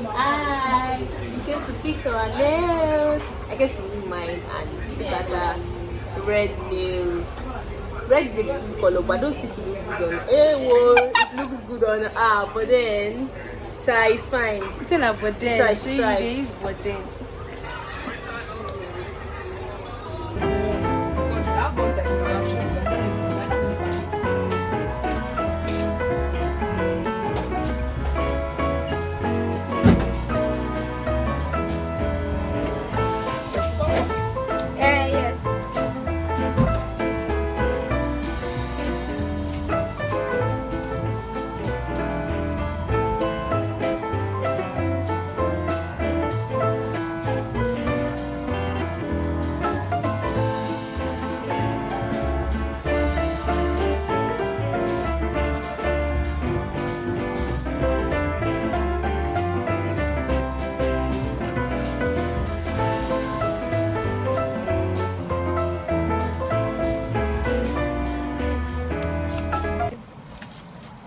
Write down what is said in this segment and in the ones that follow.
Hi, we came to fix our nails. I guess we do mine and look at the red nails. Red is a beautiful color, but I don't think it looks good on. It looks good on but then, try it's fine. It's in a but then. Try. They use but then.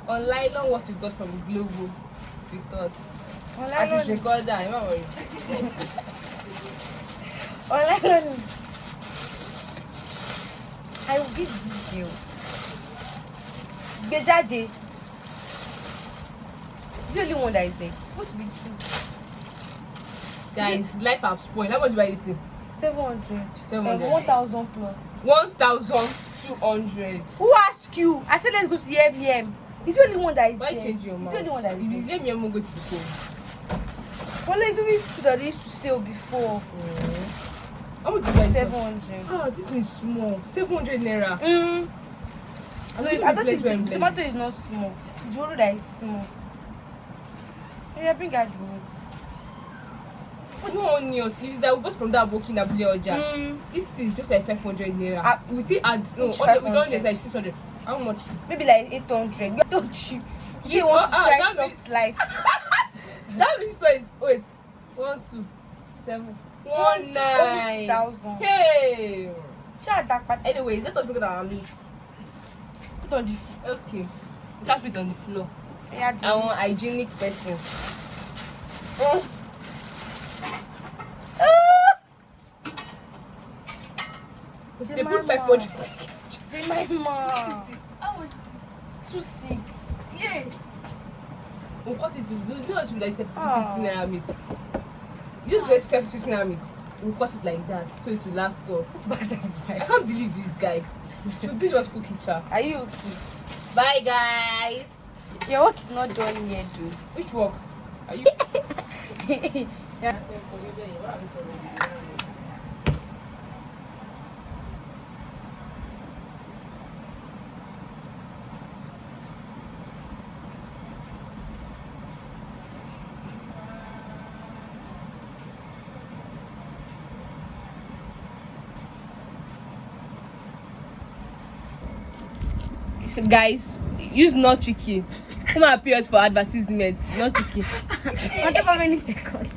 On nylon, what we got from Global with us. I just record that, don't worry. On nylon. I will give this girl. Bejade. It's the only one that is there. It's supposed to be two. Guys, life have spoiled. How much buy this thing? 700. 700. 1,000 plus. 1,200. Who asked you? I said let's go to the MBM. It's the only one that is Why there. change your mind? It's the only one that is If there. it's them, go to the phone. Well, it's only two that they used to sell before. How much do you buy? 700. Ah, this thing is small. 700 naira. No, I thought the tomato is not small. It's the one that is small. Yeah, bring out the meat. No onions. If it's that we bought from that working that blue oja, this thing is just like 500 naira. We still add no. We don't just like 600. How much? Maybe like 800. You don't you? You want to try soft life? That means so is wait 1 2 7 1 9 1,000. Hey. Shut that part. Anyways, let us look at our meat. Put on the floor. Okay. Let's have it on the floor. Yeah, I'm a hygienic person. They put 500. They my mom. 2,600. Yeah. We'll cut it to you know what should like 60 naira meat. You don't get 60 naira meat. We'll cut it like that so it will last us. I can't believe these guys. Should be just cook it sharp. Are you okay? Bye guys. Your work is not done yet, dude. Which work? Are you? Yeah. So guys, use not chicken. Come and appear for advertisement. Not chicken. What about many seconds?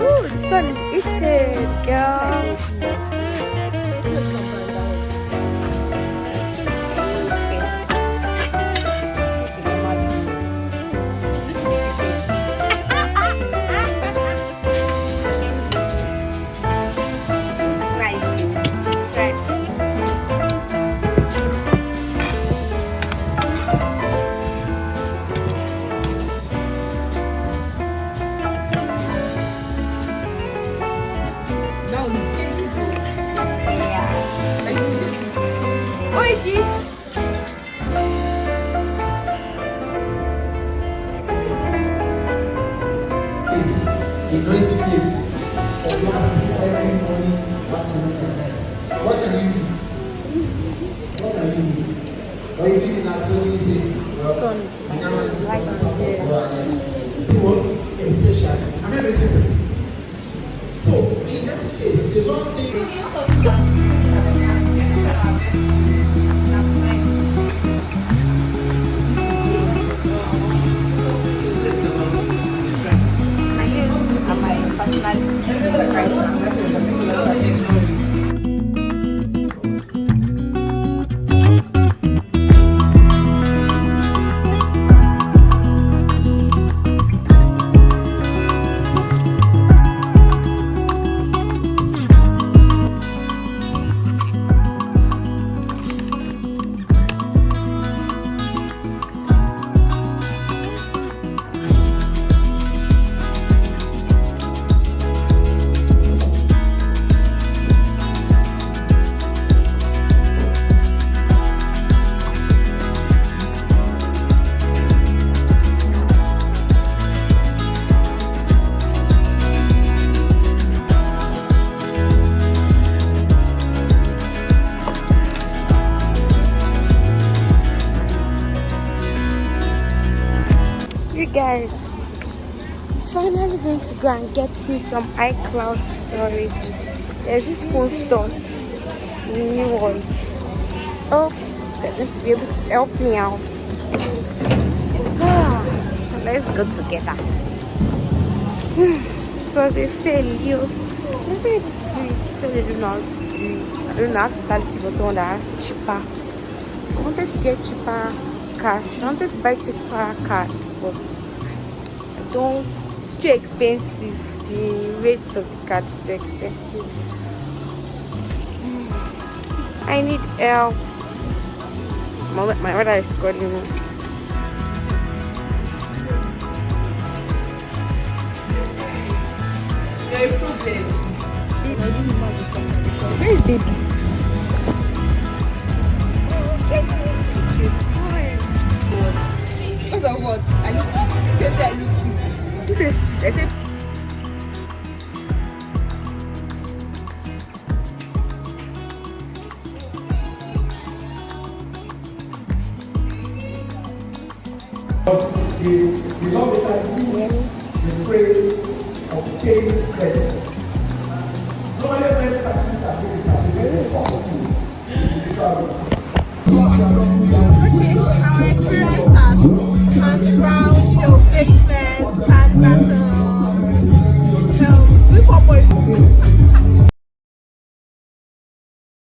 Ooh, the sun is eating, girl. A noisy place for blasting every morning afternoon and night. What can you do? What can you do? Or you think that only says Sun is light on there. poor, especially. Am I making sense? So in that case, the long thing. You guys, finally going to go and get me some iCloud storage. There's this phone store, the new one. Oh, they're going to be able to help me out. Let's go together. It was a failure. I was able to do it, so I don't know how to do it. I don't know how to start looking for someone that has cheaper. I wanted to get cheaper cash. I wanted to buy cheaper card, but I don't. It's too expensive. The rate of the card is too expensive. I need help. My mother is calling me. No problem. Where is baby? Because of what? I look sweet. Sister say I look sweet. Who says shit? I said The lawmaker used the phrase obtain credit. Normally, when statutes are being interpreted, they follow you. Our experience has ground, basement, and battle. We 4.2.